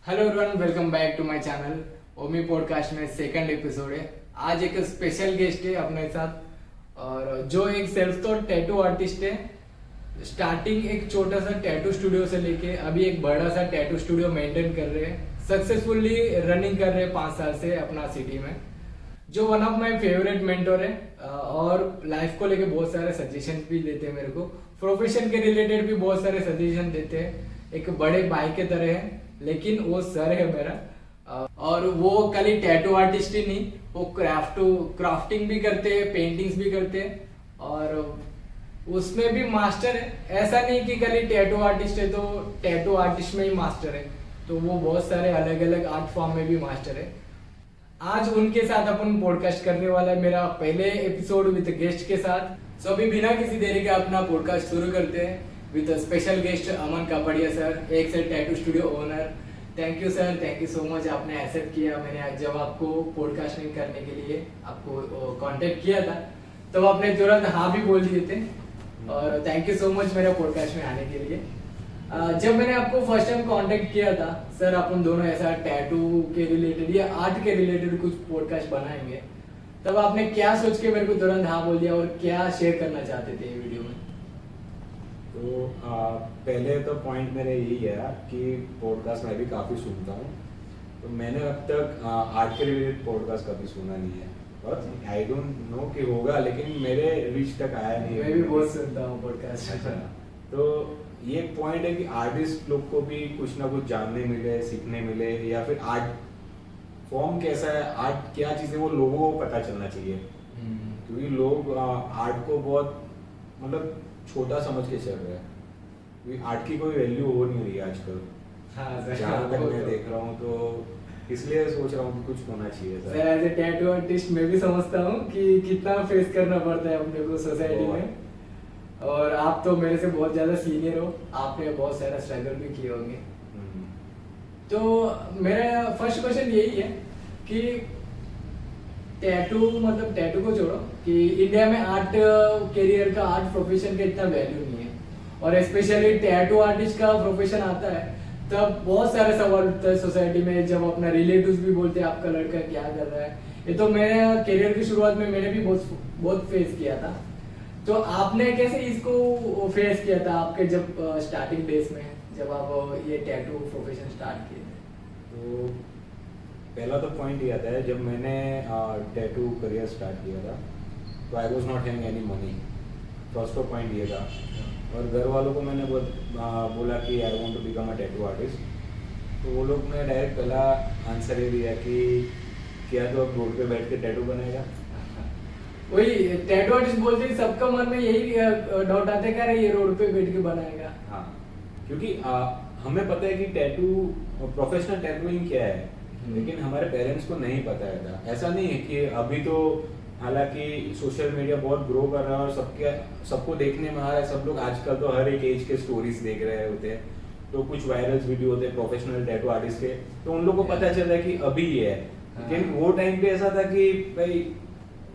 Hello everyone, welcome back to my channel. Omi podcast में second episode है। आज एक स्पेशल गेस्ट है अपने साथ, और जो एक सेल्फ टॉट टैटू आर्टिस्ट है। स्टार्टिंग एक छोटा सा टैटू स्टूडियो से लेके अभी एक बड़ा सा टैटू स्टूडियो मेंटेन कर रहे हैं, सक्सेसफुली रनिंग कर रहे हैं 5 साल से अपना सिटी में। जो one of my favourite mentor है, और लाइफ को लेके बहुत सारे सजेशन भी देते हैं मेरे को। प्रोफेशन के रिलेटेड भी बहुत सारे सजेशन देते हैं। एक बड़े भाई के तरह है, लेकिन वो सर है मेरा। और वो खाली टैटू आर्टिस्ट ही नहीं, वो क्राफ्टिंग भी करते हैं, पेंटिंग्स भी करते हैं, और उसमें भी मास्टर है। ऐसा नहीं कि खाली टैटू आर्टिस्ट है तो टैटू आर्टिस्ट में ही मास्टर है, तो वो बहुत सारे अलग अलग आर्ट फॉर्म में भी मास्टर है। आज उनके साथ अपन पॉडकास्ट करने वाला है, मेरा पहले एपिसोड विद गेस्ट के साथ। सो अभी बिना किसी देरी के अपना पॉडकास्ट शुरू करते हैं with special guest Aman Kapadia sir, एक से tattoo studio owner. Thank you sir, thank you so much, आपने एक्सेप्ट किया। मैंने आज जब आपको पॉडकास्टिंग करने के लिए आपको कांटेक्ट किया था, तब आपने तुरंत हाँ भी बोल दिए थे, और थैंक यू सो मच मेरा पॉडकास्ट में आने के लिए। जब मैंने आपको फर्स्ट टाइम कांटेक्ट किया था, सर अपन दोनों ऐसा टैटू के रिलेटेड या आर्ट के रिलेटेड कुछ पॉडकास्ट बनाएंगे, तब आपने क्या सोच के मेरे को तुरंत हाँ बोल दिया, और क्या शेयर करना चाहते थे ये वीडियो में? तो पहले तो पॉइंट मेरा यही है कि पॉडकास्ट मैं भी काफ़ी सुनता हूँ। तो मैंने अब तक आर्ट के रिलेटेड पॉडकास्ट कभी सुना नहीं है, और आई डोंट नो कि होगा, लेकिन मेरे रीच तक आया नहीं। मैं भी बहुत सुनता हूँ पॉडकास्ट। अच्छा, तो ये पॉइंट है कि आर्टिस्ट लोग को भी कुछ ना कुछ जानने मिले, सीखने मिले, या फिर आर्ट फॉर्म कैसा है, आर्ट क्या चीज़ है, वो लोगों को पता चलना चाहिए। क्योंकि लोग आर्ट को बहुत मतलब छोटा समझ के चल रहे हैं, क्योंकि आर्ट की कोई वैल्यू हो नहीं रही है आजकल। हाँ, जहाँ तक मैं देख रहा हूँ, तो इसलिए सोच रहा हूँ कि कुछ होना चाहिए sir. As a tattoo artist मैं भी समझता हूँ कि कितना फेस करना पड़ता है अपने को सोसाइटी में, और आप तो मेरे से बहुत ज्यादा सीनियर हो, आपने बहुत सारा स्ट्रगल भी किए होंगे। तो मेरा फर्स्ट क्वेश्चन यही है कि टैटू मतलब टैटू को छोड़ो कि इंडिया में आर्ट करियर का, आर्ट प्रोफेशन का इतना वैल्यू नहीं है, और स्पेशली टैटू आर्टिस्ट का प्रोफेशन आता है तब बहुत सारे सवाल उठते हैं सोसाइटी में। जब अपना रिलेटिव्स भी बोलते हैं आपका लड़का क्या कर रहा है। ये तो मेरे करियर की शुरुआत में मैंने भी बहुत फेस किया था। तो आपने कैसे इसको फेस किया था आपके जब स्टार्टिंग डेज में, जब आप ये टैटू प्रोफेशन स्टार्ट किए थे? तो पहला तो पॉइंट ये आता है, जब मैंने टैटू करियर स्टार्ट किया था तो I was not having any money. First तो पॉइंट ये था, और घर वालों को मैंने बोला कि I want to become a tattoo artist. तो वो लोग ने डायरेक्ट पहला आंसर ये दिया कि क्या तो अब रोड पे बैठ के टैटू बनेगा। वही टैटू आर्टिस्ट बोलते हैं, सबका मन में यही डाउट आता है कि अरे ये रोड पे बैठ के बनाएगा। हाँ, क्योंकि हमें पता है कि टैटू प्रोफेशनल टैटूइंग क्या है, लेकिन हमारे पेरेंट्स को नहीं पता है। ऐसा नहीं है कि अभी तो हालांकि सोशल मीडिया बहुत ग्रो कर रहा है और सबको देखने में आ रहा है, सब लोग आजकल तो हर एक एज के स्टोरीज देख रहे होते हैं, तो कुछ वायरल वीडियो होते हैं प्रोफेशनल टैटू आर्टिस्ट के, तो उन लोगों को पता चल रहा है कि अभी ये है। लेकिन वो टाइम पे ऐसा था कि भाई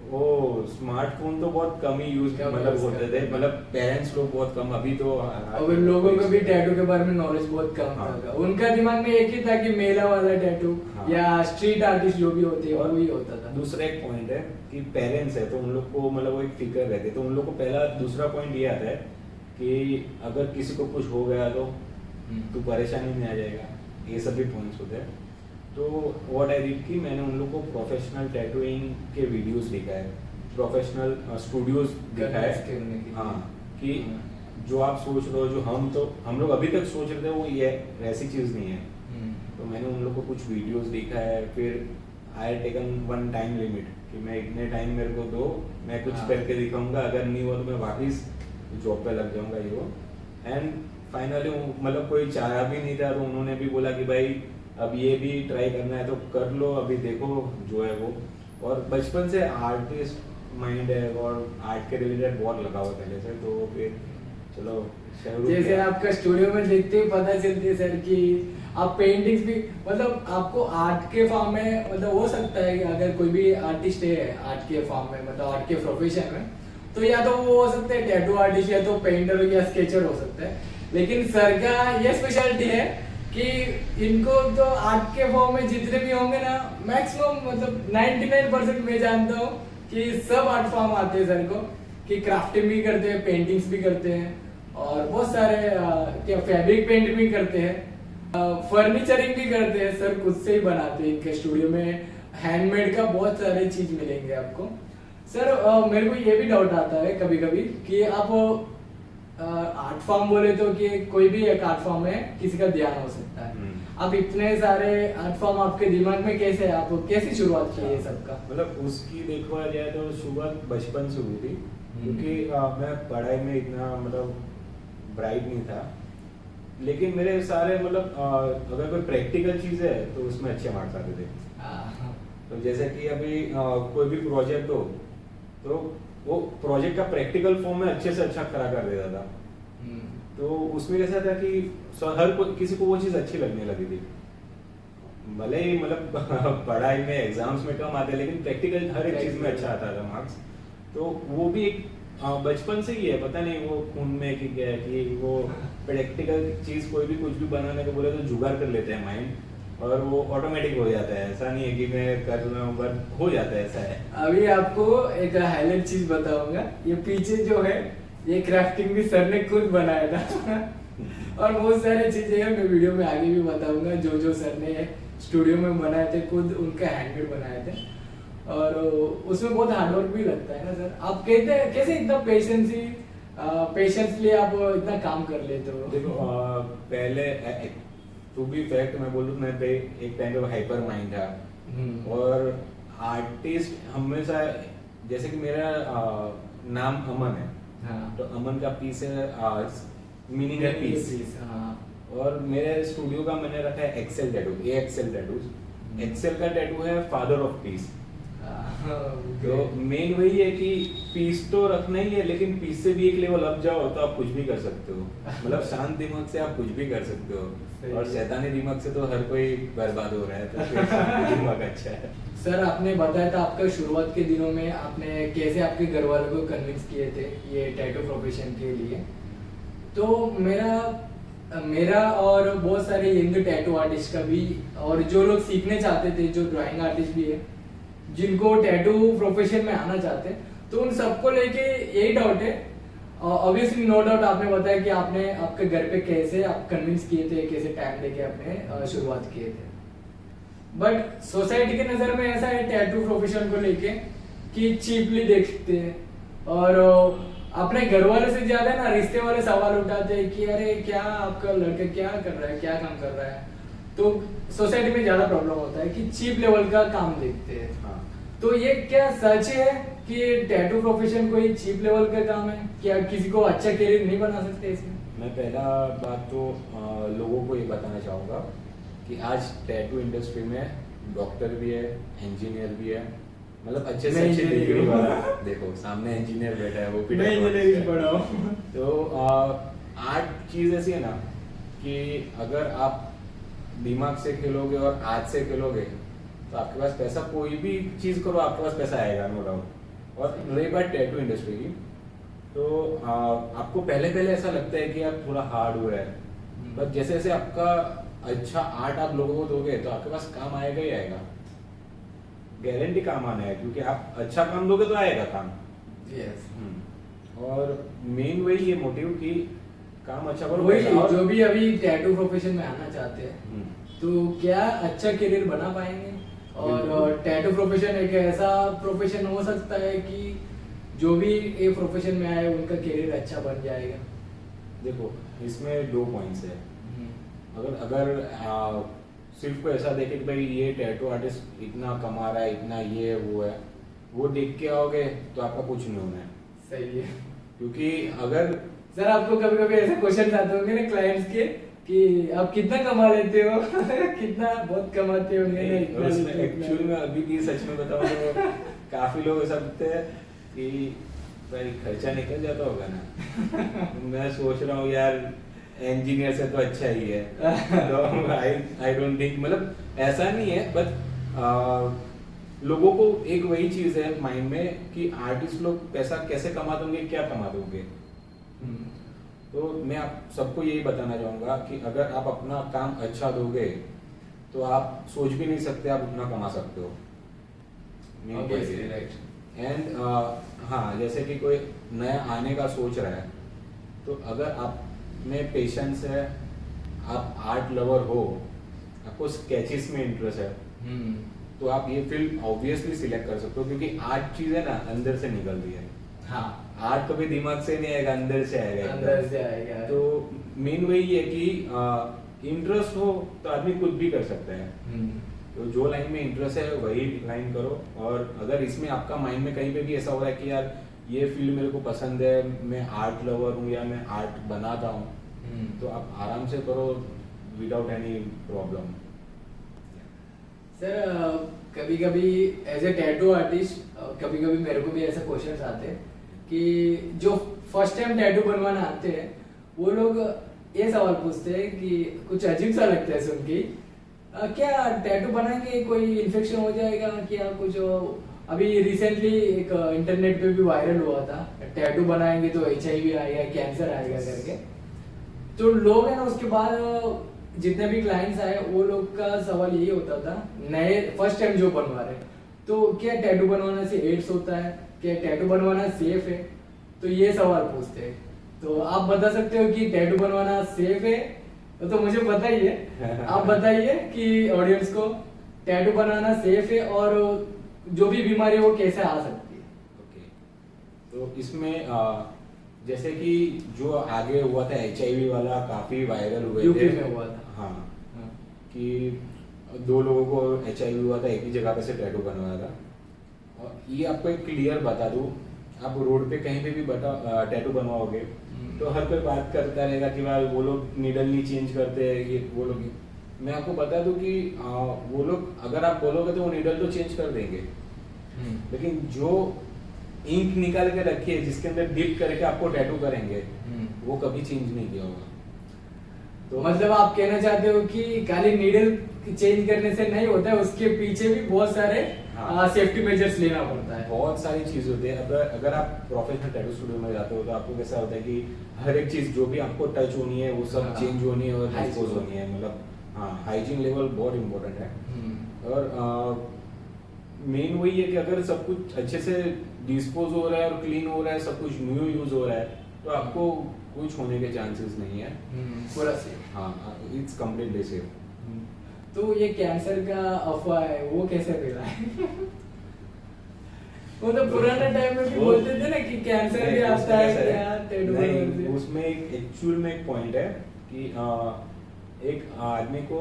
वो स्मार्टफोन तो बहुत कम ही यूज मतलब होते थे, मतलब पेरेंट्स लोग बहुत कम। अभी तो और लोगों को भी टैटू के बारे में नॉलेज बहुत कम था। उनका दिमाग में एक ही था कि मेला वाला टैटू या स्ट्रीट आर्टिस्ट जो भी होते हैं वही होता था। दूसरा एक पॉइंट है कि पेरेंट्स है तो उन लोग को मतलब वो एक फिक्र रहती है, तो उन लोग को पहला दूसरा पॉइंट ये आता है कि अगर किसी को कुछ हो गया तो तू परेशानी में आ जाएगा। ये सब भी पॉइंट्स होते हैं। तो व्हाट आई डिड कि मैंने उन लोग को प्रोफेशनल टैटूइंग के वीडियोस दिखाए, प्रोफेशनल स्टूडियोज दिखाए। हाँ, कि जो आप सोच रहे हो, जो हम लोग अभी तक सोच रहे थे, वो ये ऐसी चीज़ नहीं है। तो मैंने उन लोग को कुछ वीडियोस दिखाए, फिर I taken one time limit कि मैं इतने टाइम मेरे को दो, मैं कुछ करके दिखाऊंगा, अगर नहीं हुआ तो मैं वापस जॉब पे लग जाऊंगा ये वो। एंड फाइनली मतलब कोई चाहा भी नहीं था, तो उन्होंने भी बोला कि भाई अब ये भी ट्राई करना है तो कर लो, अभी देखो जो है वो। और बचपन से आर्टिस्ट माइंड है और आर्ट के रिलेटेड बहुत लगा हुआ पहले से, तो फिर चलो जैसे आपका स्टूडियो में देखते ही पता चलती है सर कि आप पेंटिंग्स भी मतलब आपको आर्ट के फॉर्म में मतलब हो सकता है कि अगर कोई भी आर्टिस्ट है आर्ट के फॉर्म में मतलब आर्ट के प्रोफेशन में, तो या तो वो हो सकते हैं टैटू आर्टिस्ट या तो पेंटर या स्केचर हो सकता है। लेकिन सर का ये स्पेशलिटी है कि इनको तो आर्ट के फॉर्म में जितने भी होंगे ना, मैक्सिमम मतलब 99% मैं जानता हूँ कि सब आर्ट फॉर्म आते हैं सर को, कि क्राफ्टिंग भी करते हैं, पेंटिंग्स भी करते हैं, और बहुत सारे क्या फैब्रिक पेंट भी करते हैं, फर्नीचरिंग भी करते हैं सर, खुद से ही बनाते हैं। इनके स्टूडियो में हैंडमेड का बहुत सारे चीज मिलेंगे आपको सर। मेरे को ये भी डाउट आता है कभी कभी कि आप आर्ट फॉर्म बोले तो कि कोई भी एक आर्ट फॉर्म में किसी का ध्यान हो सकता है। अब इतने सारे आर्ट फॉर्म आपके दिमाग में कैसे, आप कैसी शुरुआत की है सबका? मतलब उसकी देखा जाए तो शुरुआत बचपन से हुई थी, क्योंकि मैं पढ़ाई में इतना मतलब ब्राइट नहीं था, लेकिन मेरे सारे मतलब अगर कोई प्रैक्टिकल चीज है तो उसमें अच्छे मार्क्स आते थे। तो जैसे कि अभी कोई भी प्रोजेक्ट हो तो वो प्रोजेक्ट का प्रैक्टिकल फॉर्म में अच्छे से अच्छा करा कर देता था। तो उसमें कैसा था कि किसी को वो चीज अच्छी लगने लगी थी, भले ही मतलब पढ़ाई में एग्जाम्स में कम आते लेकिन प्रैक्टिकल हर एक चीज में अच्छा आता था मार्क्स। तो वो भी एक बचपन से ही है, पता नहीं वो खून में कि क्या है कि वो प्रैक्टिकल चीज कोई भी कुछ भी बनाने को बोले तो जुगाड़ कर लेते हैं माइंड, और वो ऑटोमेटिक हो जाता है। ऐसा नहीं है कि मैं कर रहा हूँ, बट हो जाता है, ऐसा है। अभी आपको एक हाईलाइट चीज बताऊंगा, ये पीछे जो है ये क्राफ्टिंग भी सर ने खुद बनाया था और बहुत सारी चीजें हैं, मैं वीडियो में आगे भी बताऊंगा जो जो सर ने स्टूडियो में बनाए थे, खुद उनका हैंडमेड बनाए थे, और उसमें बहुत हार्डवर्क भी लगता है ना सर। आप कहते हैं कैसे इतना पेशेंसली आप इतना काम कर लेते हो? देखो पहले टू बी फैक्ट मैं बोलूँ, मैं एक टाइम पे हाइपर माइंड था, और आर्टिस्ट हमेशा, जैसे कि मेरा नाम अमन है, हाँ। तो अमन का पीस है, मीनिंग है पीस। और मेरे स्टूडियो का मैंने रखा है excel tattoo, excel tattoos. Excel का टैटू है फादर ऑफ पीस। तो मेन वही है कि पीस तो रखना ही है, लेकिन पीस से भी एक लेवल अप जाओ तो आप कुछ भी कर सकते हो। मतलब शांत दिमाग से आप कुछ भी कर सकते हो, और शैतानी दिमाग से तो हर कोई बर्बाद हो रहा है, तो दिमाग अच्छा है। सर आपने बताया था आपका शुरुआत के दिनों में आपने कैसे आपके घर वालों को कन्विंस किए थे ये टैटू प्रोफेशन के लिए। तो मेरा और बहुत सारे यंग टैटू आर्टिस्ट का भी, और जो लोग सीखने चाहते थे, जो ड्राइंग आर्टिस्ट भी है जिनको टैटू प्रोफेशन में आना चाहते हैं, तो उन सबको लेके यही डाउट है। ऑब्वियसली नो डाउट आपने बताया कि आपने आपके घर पे कैसे आप कन्विंस किए थे, कैसे टाइम लेके आपने शुरुआत किए थे। बट सोसाइटी के नजर में ऐसा है टैटू प्रोफेशन को लेके कि चीपली देखते हैं, और अपने घर वाले से ज्यादा ना रिश्ते वाले सवाल उठाते हैं कि अरे क्या आपका लड़का क्या कर रहा है, क्या काम कर रहा है। तो सोसाइटी में ज्यादा प्रॉब्लम होता है कि चीप लेवल का काम देखते हैं। हाँ। तो ये क्या सच है कि टैटू प्रोफेशन कोई चीप लेवल का काम है? क्या किसी को अच्छा करियर नहीं बना सकते इसमें? मैं पहला बात तो लोगों को ये बताना चाहूँगा कि आज टैटू इंडस्ट्री में डॉक्टर भी है, इंजीनियर भी है, मतलब अच्छे से अच्छे डिग्री वाला। देखो सामने इंजीनियर बैठा है, वो भी मैं इंजीनियरिंग पढ़ा हूँ। तो आर्ट चीज ऐसी है ना कि अगर आप दिमाग से खेलोगे और आज से खेलोगे तो आपके पास पैसा, कोई भी चीज करो आपके पास पैसा आएगा, नो डाउट। और रही बात टैटू इंडस्ट्री की, तो आपको पहले पहले ऐसा लगता है कि यार थोड़ा हार्ड हो रहा है, बट जैसे जैसे आपका अच्छा आर्ट आप लोगों को दोगे तो आपके पास काम आएगा ही आएगा, गारंटी काम आना है, क्योंकि आप अच्छा काम दोगे तो आएगा काम। यस। और मेन वही है मोटिव कि काम अच्छा करो। वही जो भी अभी टैटू प्रोफेशन में आना चाहते हैं तो क्या अच्छा करियर बना पाएंगे? और टैटू प्रोफेशन एक ऐसा प्रोफेशन हो सकता है कि जो भी ये प्रोफेशन में आए उनका करियर अच्छा बन जाएगा। देखो इसमें दो पॉइंट्स है। अगर सिर्फ को ऐसा देखे कि भाई ये टैटू आर्टिस्ट इतना कमा रहा है, इतना ये वो है, वो देख के आओगे तो आपका कुछ नहीं होना है। सही है। क्योंकि अगर सर आपको कभी कभी ऐसे क्वेश्चन आते होंगे ना क्लाइंट्स के कि आप कितना कमा लेते हो कितना बहुत कमाते होंगे ना। एक्चुअली में अभी भी सच में बताऊं तो काफी लोग ऐसा बोलते हैं कि भाई खर्चा निकल जाता होगा ना। मैं सोच रहा हूँ यार इंजीनियर से तो अच्छा ही है। तो आई डोंट थिंक, मतलब ऐसा नहीं है, बट लोगों को एक वही चीज है माइंड में कि आर्टिस्ट लोग पैसा कैसे कमा दोगे, क्या कमा दोगे। तो मैं आप सबको यही बताना चाहूँगा कि अगर आप अपना काम अच्छा दोगे तो आप सोच भी नहीं सकते आप उतना कमा सकते हो। Obviously, right. एंड हाँ, जैसे कि कोई नया आने का सोच रहा है, तो अगर आप में पेशेंस है, आप आर्ट लवर हो, आपको स्केचेस में इंटरेस्ट है, तो आप ये फील्ड ऑब्वियसली सिलेक्ट कर सकते हो, क्योंकि आर्ट चीज है ना अंदर से निकलती है। हाँ, आर्ट कभी दिमाग से नहीं आएगा, अंदर से आएगा एकदम। अंदर से आएगा। तो मेन वही है कि इंटरेस्ट हो तो आदमी कुछ भी कर सकता है। तो जो लाइन में इंटरेस्ट है वही लाइन करो, और अगर इसमें आपका माइंड में कहीं पे भी ऐसा हो रहा है कि यार ये फील्ड मेरे को पसंद है, मैं आर्ट लवर हूँ या मैं आर्ट बनाता हूँ, तो आप आराम से करो विदाउट एनी प्रॉब्लम। सर कभी कभी एज ए टैटू आर्टिस्ट कभी कभी मेरे को भी ऐसे क्वेश्चंस आते हैं कि जो फर्स्ट टाइम टैटू बनवाना आते हैं वो लोग ये सवाल पूछते हैं कि कुछ अजीब सा लगता है सुन के, क्या टैटू बनाएंगे कोई इन्फेक्शन हो जाएगा क्या कुछ। अभी रिसेंटली एक इंटरनेट पे भी वायरल हुआ था, टैटू बनाएंगे तो HIV आएगा, कैंसर आएगा करके। तो लोग है ना उसके बाद जितने भी क्लाइंट्स आए वो लोग का सवाल यही होता था, नए फर्स्ट टाइम जो बनवा रहे, तो क्या टैटू बनवाने से एड्स होता है, क्या टैटू बनवाना सेफ है, तो ये सवाल पूछते हैं। तो आप बता सकते हो कि टैटू बनवाना सेफ है? तो मुझे पता ही है, आप बताइए कि ऑडियंस को टैटू बनाना सेफ है और जो भी बीमारी है वो कैसे आ सकती है। ओके, तो इसमें जैसे कि जो आगे हुआ था HIV वाला, काफी वायरल हुए यूपी थे। में हुआ था। हाँ, कि 2 लोगों को HIV हुआ था, एक ही जगह पे से टैटू बनवाया था। और ये आपको एक क्लियर बता दूं, आप रोड पे कहीं पे भी टैटू बनवाओगे तो हर कोई बात करता रहेगा कि भाई वो लोग नीडल नहीं चेंज करते, ये वो लोग। मैं आपको बता दूं कि वो लोग अगर आप बोलोगे तो वो नीडल तो चेंज कर देंगे, लेकिन जो इंक निकाल के रखी है जिसके अंदर डिप करके आपको टैटू करेंगे वो कभी चेंज नहीं किया होगा। तो मतलब आप कहना चाहते हो कि खाली नीडल चेंज करने से नहीं होता है, उसके पीछे भी बहुत सारे सेफ्टी मेजर्स लेना पड़ता है। बहुत सारी चीज होती है। अगर आप प्रोफेशनल टैटू स्टूडियो में जाते हो तो आपको कैसा होता है कि हर एक चीज जो भी आपको टच होनी है वो सब चेंज होनी है और डिस्पोज होनी है। मतलब हाँ, हाइजीन लेवल बहुत इंपॉर्टेंट है। और मेन वही है कि अगर सब कुछ अच्छे से डिस्पोज हो रहा है और क्लीन हो रहा है, सब कुछ न्यू यूज हो रहा है, तो आपको कुछ होने के चांसेस नहीं है। पूरा सेफ। हाँ, इट्स कम्प्लीटली सेफ। तो ये कैंसर का अफवाह है वो कैसे फैला है? वो तो पुराने टाइम में भी बोलते थे ना कि कैंसर भी आता है क्या टैटू नहीं, उसमें एक्चुअल में एक पॉइंट है कि एक आदमी को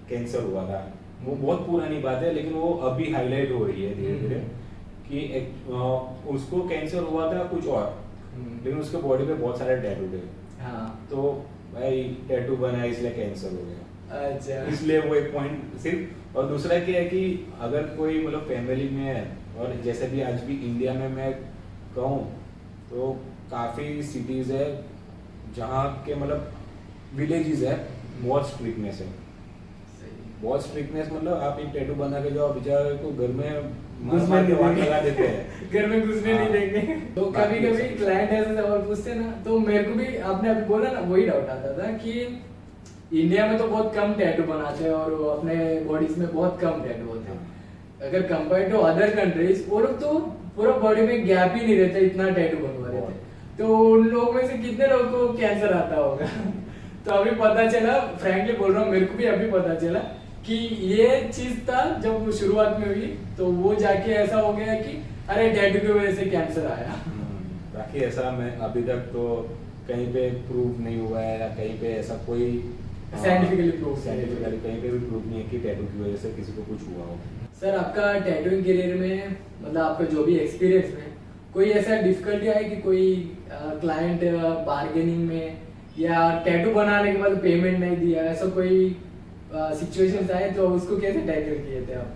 कैंसर हुआ था। वो बहुत पुरानी बात है लेकिन वो अभी हाईलाइट हो रही है धीरे धीरे कि उसको कैंसर हुआ था कुछ और, लेकिन उसके बॉडी पे बहुत सारे टैटू थे। हाँ, तो भाई टैटू बना इसलिए कैंसर हो गया। अच्छा, इसलिए वो एक पॉइंट सिर्फ। और दूसरा क्या है कि अगर कोई मतलब फैमिली में है, और जैसे भी आज भी इंडिया में मैं कहूँ तो काफी सिटीज है जहाँ के मतलब विलेजेस है, बहुत स्ट्रिक्टनेस है। बहुत स्ट्रिक्टनेस मतलब आप एक टैटू बना के जाओ, बेचारे को घर में घुसने के वाट लगा देते हैं। घर में घुसने नहीं देंगे। तो कभी कभी क्लाइंट ऐसे सवाल पूछते ना, तो मेरे को भी आपने अभी बोला ना वही डाउट आता था कि इंडिया में तो बहुत कम टैटू बनाते हैं और अपने बॉडीज में बहुत कम टैटू होते हैं। अगर कंपेयर टू अदर कंट्रीज वो लोग तो पूरा बॉडी में गैप ही नहीं रहता, इतना टैटू बनवा रहे थे। तो उन लोगों में से कितने लोगों को कैंसर आता होगा? तो अभी पता चला, फ्रैंकली बोल रहा हूँ, मेरे को भी अभी पता चला कि ये चीज था जब शुरुआत में हुई, तो वो जाके ऐसा हो गया कि अरे टैटू की वजह से कैंसर आया। बाकी ऐसा मैं अभी तक तो कहीं पे प्रूव नहीं हुआ है, या कहीं पे ऐसा कोई साइंटिफिकली कहीं पे भी प्रूव नहीं है कि टैटू की वजह से किसी को कुछ हुआ हो। सर आपका टैटूइंग करियर में मतलब आपका जो भी एक्सपीरियंस में कोई ऐसा डिफिकल्टी आई कि कोई क्लाइंट बार्गेनिंग में या टैटू बनाने के बाद पेमेंट नहीं दिया, ऐसा कोई सिचुएशंस आए तो उसको कैसे टैकल किए थे आप?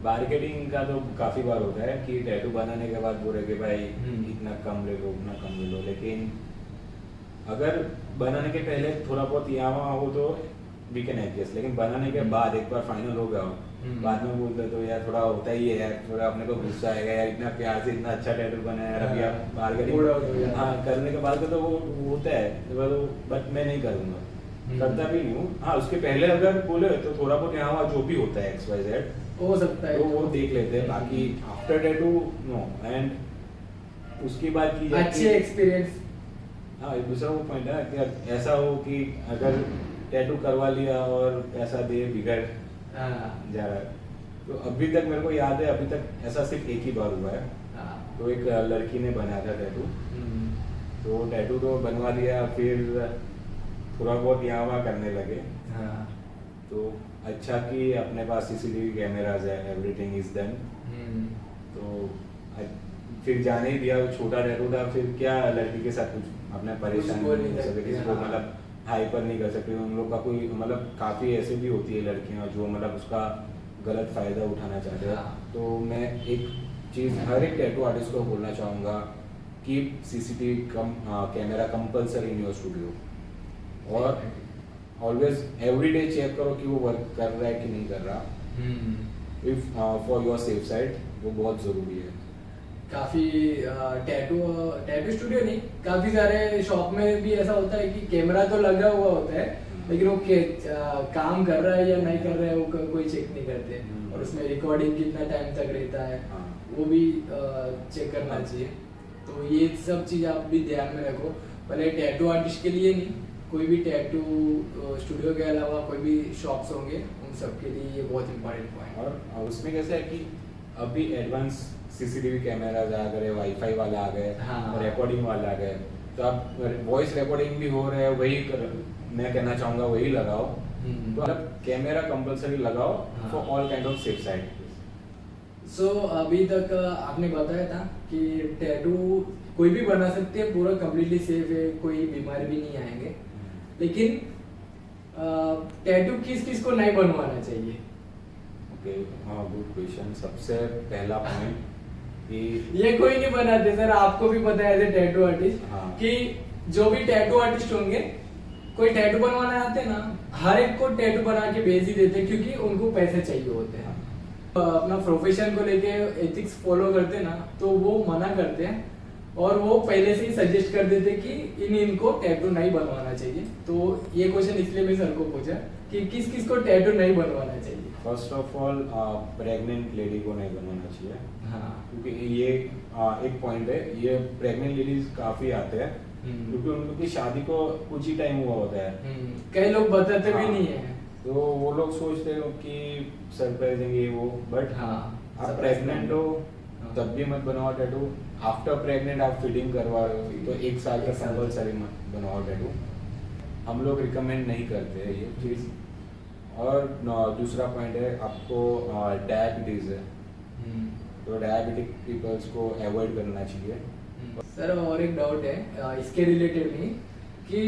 मार्केटिंग का तो काफी बार होता है कि टैटू बनाने के बाद बोले कि भाई इतना कम ले लो, उतना कम ले लो, लेकिन अगर बनाने के पहले थोड़ा बहुत यहाँ वहाँ हो तो वी कैन एडजस्ट, लेकिन बनाने के बाद एक बार फाइनल हो गया हो, बाद में बोलते तो यार थोड़ा होता ही है यार, थोड़ा अपने को गुस्सा आएगा यार, इतना प्यार से इतना अच्छा टैटू बना है, अभी आप मार्केटिंग हाँ करने के बाद तो वो होता है, बट मैं नहीं करूँगा, करता भी नहीं हूँ। हाँ उसके पहले अगर बोले तो थोड़ा बहुत यहाँ वहाँ जो भी होता है XYZ हो सकता है तो वो देख लेते हैं, बाकी आफ्टर टैटू नो। एंड उसकी बात की जाए अच्छे एक्सपीरियंस। हाँ एक दूसरा वो पॉइंट है कि ऐसा हो कि अगर टैटू करवा लिया और पैसा दे बिगड़ जा रहा है, तो अभी तक मेरे को याद है, अभी तक ऐसा सिर्फ एक ही बार हुआ है। तो एक लड़की ने बनाया था टैटू, तो टैटू तो बनवा दिया, फिर थोड़ा बहुत यहाँ वहाँ करने लगे। तो अच्छा कि अपने पास CCTV कैमराज है, एवरीथिंग इज डन, तो फिर जाने ही दिया। छोटा टैटू था, फिर क्या लड़की के साथ कुछ अपने परेशान नहीं कर सकते, किसी को मतलब हाइपर नहीं कर सकते, उन लोग का कोई मतलब काफ़ी ऐसे भी होती है लड़कियां जो मतलब उसका गलत फायदा उठाना चाहते हैं। तो मैं एक चीज़ हर एक टैटू आर्टिस्ट को बोलना चाहूँगा, keep CCTV camera compulsory in your studio, और ऑलवेज एवरी डे चेक करो कि वो वर्क कर रहा है कि नहीं कर रहा, if for your safe side, वो बहुत ज़रूरी है। काफी टैटू स्टूडियो नहीं, काफी सारे शॉप में भी ऐसा होता है कि कैमरा तो लगा हुआ होता है, लेकिन वो काम कर रहा है या नहीं कर रहा है वो कोई चेक नहीं करते, और उसमें रिकॉर्डिंग कितना टाइम तक रहता है वो भी चेक करना चाहिए। तो ये सब चीज आप भी ध्यान में रखो, भले टैटू आर्टिस्ट के लिए नहीं, कोई भी टैटू स्टूडियो के अलावा कोई भी शॉप्स होंगे उन सब के लिए ये बहुत इंपॉर्टेंट पॉइंट। और उसमें कैसा है कि अभी एडवांस CCTV कैमराज आ गए, वाईफाई वाला आ गए, रिकॉर्डिंग वाला आ गए, तो आप वॉइस रिकॉर्डिंग भी हो रहा है, वही मैं कहना चाहूँगा वही लगाओ। तो मतलब कैमरा कंपल्सरी लगाओ for all kind of safe side. So अभी तक आपने बताया था कि टैटू कोई भी बना सकते हैं, पूरा कम्प्लीटली सेफ है, कोई बीमारी भी नहीं आएंगे, लेकिन टैटू किस किस को नहीं बनवाना चाहिए? ओके, हाँ गुड क्वेश्चन। सबसे पहला पॉइंट कि ये कोई नहीं बनाते सर, आपको भी पता है एज ए टैटू आर्टिस्ट कि जो भी टैटू आर्टिस्ट होंगे, कोई टैटू बनवाना आते हैं ना, हर एक को टैटू बना के भेज ही देते हैं, क्योंकि उनको पैसे चाहिए होते हैं। अपना प्रोफेशन को लेके एथिक्स फॉलो करते हैं ना, तो वो मना करते हैं, और वो पहले से ही सजेस्ट कर देते कि इनको टैटू नहीं बनवाना चाहिए। तो ये क्वेश्चन इसलिए मैं सर को पूछा कि किस किस को टैटू नहीं बनवाना चाहिए। First of all pregnant lady को नहीं बनवाना चाहिए, क्योंकि ये एक पॉइंट है, ये प्रेग्नेंट लेडीज काफी आते हैं, क्योंकि उन लोग की शादी को कुछ ही टाइम हुआ होता है, कई लोग बताते भी नहीं है, तो वो लोग सोचते हो कि सरप्राइज देंगे वो, बट आप प्रेग्नेंट हो तब भी मत बनवाओ टैटू। आफ्टर प्रेग्नेंट आप फिटिंग करवा रहे हो तो 1 साल का कंपल्सरी मत बनवाओ टैटू, हम लोग रिकमेंड नहीं करते हैं ये चीज़। और दूसरा पॉइंट है, आपको डायबिटीज है, तो डायबिटिक पीपल्स को अवॉइड करना चाहिए। सर और एक डाउट है इसके रिलेटेड में कि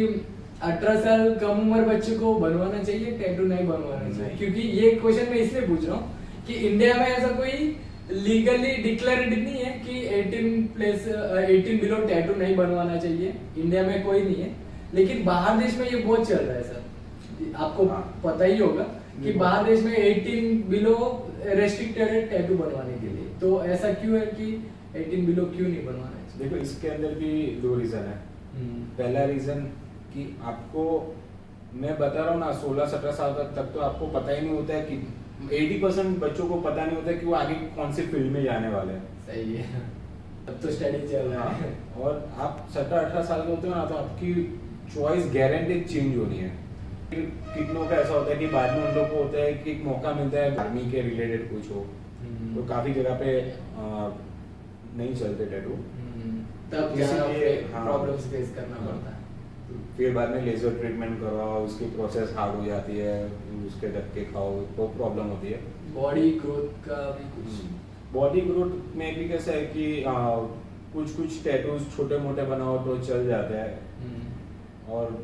18 साल कम उम्र बच्चे को बनवाना चाहिए टैटू नहीं बनवाना चाहिए? क्योंकि ये क्वेश्चन मैं इसलिए पूछ रहा हूँ कि इंडिया में ऐसा कोई लीगली डिक्लेरेड नहीं है कि 18 बिलो टैटू नहीं बनवाना चाहिए, इंडिया में कोई नहीं है, लेकिन बाहर देश में ये बहुत चल रहा है सर, आपको पता ही होगा कि बाहर देश में 18 बिलो रेस्ट्रिक्टेड है टैटू बनवाने के लिए। तो ऐसा क्यों है कि 18 बिलो क्यों नहीं बनवाना चाहिए? देखो इसके अंदर भी 2 रीजन है। पहला रीजन कि आपको मैं बता रहा हूँ ना, 16-17 साल तक तो आपको पता ही नहीं होता है कि 80% बच्चों को पता नहीं होता है कि वो आगे कौन सी फील्ड में जाने वाले हैं। सही है, अब तो स्टडी चल रहा है। और आप 17-18 साल के होते हो ना, तो आपकी चॉइस गारंटेड चेंज होनी है। कितनों का ऐसा होता है कि बाद में उन लोग को होता है कि एक मौका मिलता है आर्मी के रिलेटेड कुछ हो, तो काफी जगह पे नहीं चलते टैटू, तब प्रॉब्लम्स फेस करना पड़ता है। फिर बाद में लेजर ट्रीटमेंट करवाओ, उसकी प्रोसेस हार्ड हो जाती है, उसके धक्के खाओ तो प्रॉब्लम होती है। बॉडी ग्रोथ का भी कुछ, बॉडी ग्रोथ में भी कैसा है कि कुछ टैटूज छोटे मोटे बनाओ तो चल जाता है, और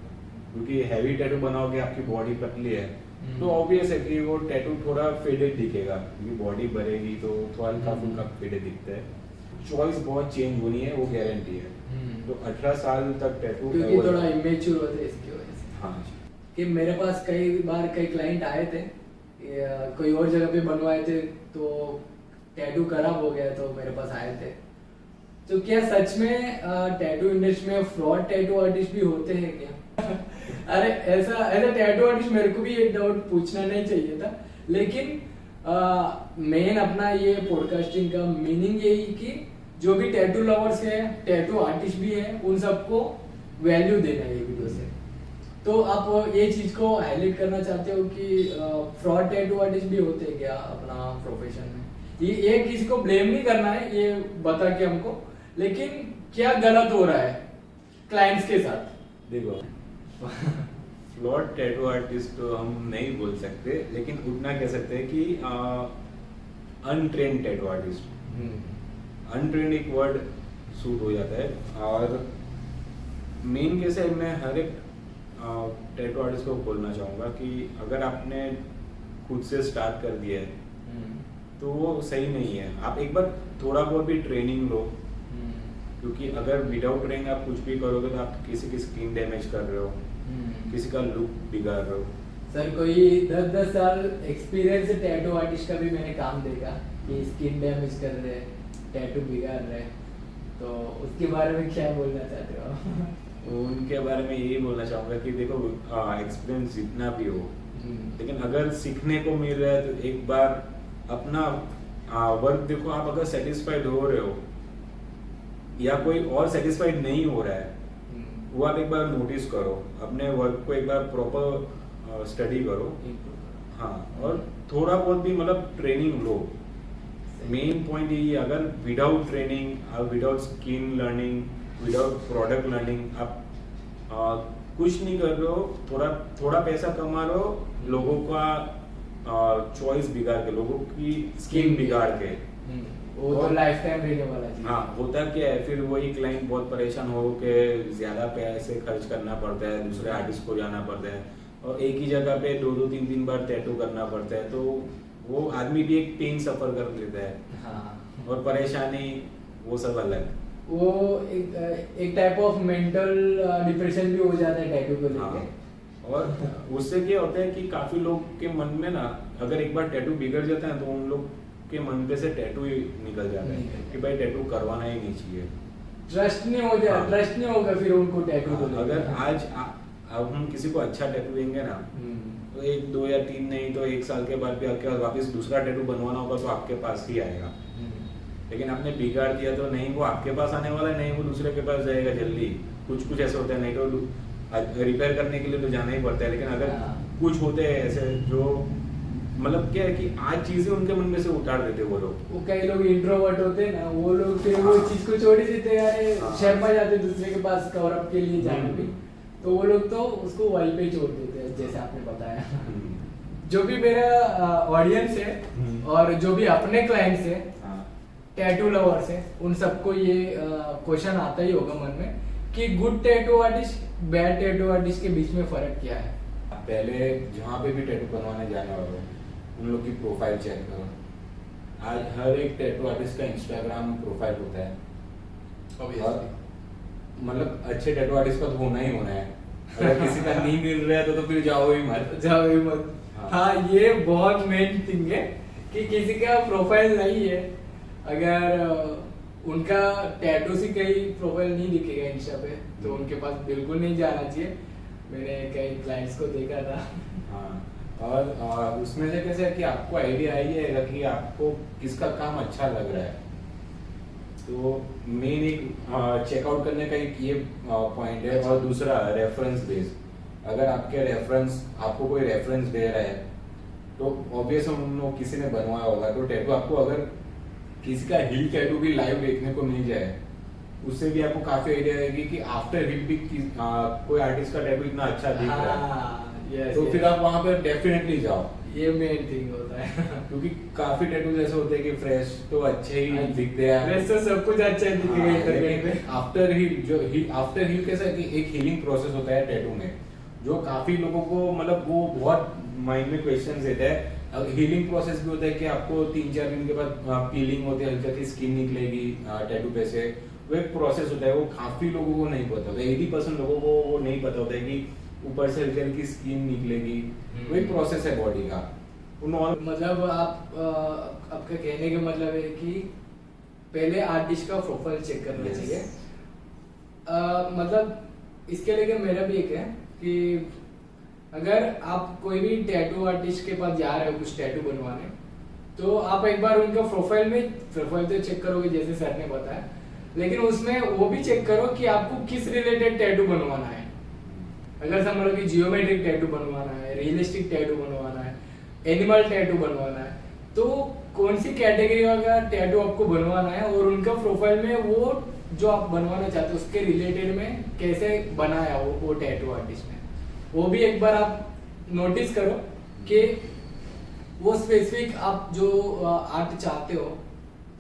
क्योंकि हैवी टैटू बनाओगे आपकी बॉडी पतली है, तो ऑब्वियस है कि वो टैटू थोड़ा फेडेड दिखेगा, क्योंकि बॉडी बढ़ेगी तो थोड़ा हल्का फुल्का फेडेड दिखता है। चॉइस बहुत चेंज होनी है, वो गारंटी है। तो 18 साल तक टैटू क्योंकि थोड़ा इमेच्योर होते हैं इसकी वजह से। हाँ, कि मेरे पास कई बार कई क्लाइंट आए थे कोई और जगह पे बनवाए थे तो टैटू खराब हो गया तो मेरे पास आए थे। तो क्या सच में टैटू इंडस्ट्री में फ्रॉड टैटू आर्टिस्ट भी होते हैं क्या? अरे ऐसा टैटू आर्टिस्ट मेरे को भी ये डाउट पूछना नहीं चाहिए था, लेकिन मेन अपना ये पॉडकास्टिंग का मीनिंग यही कि जो भी टैटू लवर्स है, टैटू आर्टिस्ट भी है, उन सबको वैल्यू देना है ये वीडियो से। तो आप ये चीज को हाईलाइट करना चाहते हो कि फ्रॉड टैटू आर्टिस्ट भी होते हैं क्या अपना प्रोफेशन में? ये किसी को ब्लेम नहीं करना है ये बता के हमको, लेकिन क्या गलत हो रहा है क्लाइंट्स के साथ? देखो फ्लॉड टैटू आर्टिस्ट तो हम नहीं बोल सकते, लेकिन उतना कह सकते हैं कि अनट्रेंड टैटू आर्टिस्ट। अनट्रेंड एक वर्ड सूट हो जाता है। और मेन कैसे है, मैं हर एक टैटू आर्टिस्ट को बोलना चाहूँगा कि अगर आपने खुद से स्टार्ट कर दिया है तो वो सही नहीं है। आप एक बार थोड़ा बहुत भी ट्रेनिंग लो, क्योंकि अगर विदाउट ट्रेनिंग आप कुछ भी करोगे तो आप किसी की स्किन डैमेज कर रहे हो, किसी का लुक बिगाड़ रहे हो। सर कोई 10-10 साल एक्सपीरियंस टैटू आर्टिस्ट का भी मैंने काम देखा कि स्किन डैमेज कर रहे, टैटू बिगाड़ रहे, तो उसके बारे में क्या बोलना चाहते हो? उनके बारे में यही बोलना चाहूँगा कि देखो एक्सपीरियंस जितना भी हो, लेकिन अगर सीखने को मिल रहा है तो एक बार अपना वर्क देखो। आप अगर सेटिस्फाइड हो रहे हो या कोई और सेटिस्फाइड नहीं हो रहा है, वो आप एक बार नोटिस करो, अपने वर्क को एक बार प्रॉपर स्टडी करो। हाँ, और थोड़ा बहुत भी मतलब ट्रेनिंग लो। मेन पॉइंट यही है, अगर without training, without skin learning, without product learning आप कुछ नहीं कर रहे हो, थोड़ा पैसा कमा रहे हो, लोगों का चॉइस बिगाड़ के, लोगों की स्किन बिगाड़ के, वो तो लाइफ टाइम रहने वाला चीज। हाँ, होता क्या है फिर वही क्लाइंट बहुत परेशान हो के ज्यादा पैसे खर्च करना पड़ता है, दूसरे आर्टिस्ट को जाना पड़ता है और एक ही जगह पे 2-2 3-3 बार टैटू करना पड़ता है, तो वो आदमी भी एक पेन सफर कर लेता है। हाँ। और परेशानी वो सब अलग, वो एक टाइप ऑफ मेंटल डिप्रेशन भी हो जाता है टैटू को लेके। हाँ। और उससे क्या होता है कि काफी लोग के मन में ना, अगर एक बार टैटू बिगड़ जाता है तो उन लोग के मन पे से टैटू ही निकल जाता है कि भाई टैटू करवाना ही नहीं चाहिए। ट्रस्ट नहीं हो जाए, ट्रस्ट नहीं होगा फिर उनको टैटू को लेके। अगर आज अब हम किसी को अच्छा टैटू देंगे ना, तो 1, 2 या 3 नहीं तो 1 साल के बाद भी आपके पास वापस दूसरा टैटू बनवाना होगा तो आपके पास ही आएगा। लेकिन आपने बिगाड़ दिया तो नहीं वो आपके पास आने वाला है, नहीं वो दूसरे के पास जाएगा जल्दी। कुछ ऐसे होता है, नहीं तो रिपेयर करने के लिए तो जाना ही पड़ता है। लेकिन अगर कुछ होते हैं ऐसे जो मतलब क्या है कि आज चीजें उनके मन में से उतार देते वो लोग। वो कई लोग इंट्रोवर्ट होते हैं ना, वो लोग फिर वो चीज को छोड़ ही देते हैं, अरे शर्मा जाते दूसरे के पास कवर अप के लिए जाने भी, तो वो लोग तो उसको वहीं पे छोड़ देते हैं जैसे आपने बताया। जो भी मेरा ऑडियंस है और जो भी अपने क्लाइंट्स है, टैटू लवर्स है, उन सबको ये क्वेश्चन आता ही होगा मन में कि good tattoo artist, bad tattoo artist के बीच में फर्क क्या है? पहले जहाँ पे भी टैटू बनवाने जाने वाले उन लोग की प्रोफाइल चेक करो। आज हर एक टैटू आर्टिस्ट का इंस्टाग्राम प्रोफाइल होता है, और मतलब अच्छे टैटू आर्टिस्ट का तो होना ही होना है। अगर किसी का नहीं मिल रहा है तो फिर जाओ ही मत। हाँ, ये बहुत मेन थिंग है कि किसी का प्रोफाइल नहीं है, अगर उनका टैटू से कहीं प्रोफाइल नहीं दिखेगा इंस्टा पे तो उनके पास बिल्कुल नहीं जाना चाहिए। मैंने कई क्लाइंट्स को देखा था। हाँ, और उसमें से कैसे है कि आपको आइडिया आ ही जाएगा कि आपको किसका काम अच्छा लग रहा है। तो मेन एक चेकआउट करने का एक ये पॉइंट है। और दूसरा रेफरेंस बेस, अगर आपको कोई रेफरेंस दे रहा है तो ऑब्वियस किसी ने बनवाया होगा, तो टैटू आपको अगर किसी का हिल टैटू भी लाइव देखने को मिल जाए उससे भी आपको काफी आइडिया आएगी कि आफ्टर हिल भी कोई आर्टिस्ट का टैटू इतना अच्छा दिख रहा है, तो फिर आप वहां पर डेफिनेटली जाओ। ये मेन थिंग होता है। क्योंकि काफी टैटूज ऐसे होते हैं कि फ्रेश तो अच्छे ही दिखते हैं, फ्रेश तो सब कुछ अच्छा दिखेगा इंटरनेट पे। आफ्टर हील कैसा है कि एक हीलिंग प्रोसेस होता है टैटू में, जो काफी लोगों को मतलब वो बहुत माइंड में क्वेश्चन देता है। हीलिंग प्रोसेस भी होता है कि आपको 3-4 दिन के बाद पीलिंग होती है, हल्की स्किन निकलेगी टैटू पे से। वो एक प्रोसेस होता है, वो काफी लोगों को नहीं पता होता है। 80% लोगों को वो नहीं पता होता है कि ऊपर से हल्की हल्की स्किन निकलेगी, वही प्रोसेस है बॉडी का। मतलब आपका कहने का मतलब है कि पहले आर्टिस्ट का प्रोफाइल चेक करना Yes. चाहिए। मतलब इसके लिए मेरा भी एक है कि अगर आप कोई भी टैटू आर्टिस्ट के पास जा रहे हो कुछ टैटू बनवाने, तो आप एक बार उनका प्रोफाइल तो चेक करोगे जैसे सर ने बताया, लेकिन उसमें वो भी चेक करो कि आपको किस रिलेटेड टैटू बनवाना है। अगर समझ लो कि जियोमेट्रिक टैटू बनवाना है, रियलिस्टिक टैटू बनवाना है, एनिमल टैटू बनवाना है, तो कौन सी कैटेगरी का टैटू आपको बनवाना है और उनका प्रोफाइल में वो जो आप बनवाना चाहते हो उसके रिलेटेड में कैसे बनाया वो टैटू आर्टिस्ट ने, वो भी एक बार आप नोटिस करो कि वो स्पेसिफिक आप जो आर्ट चाहते हो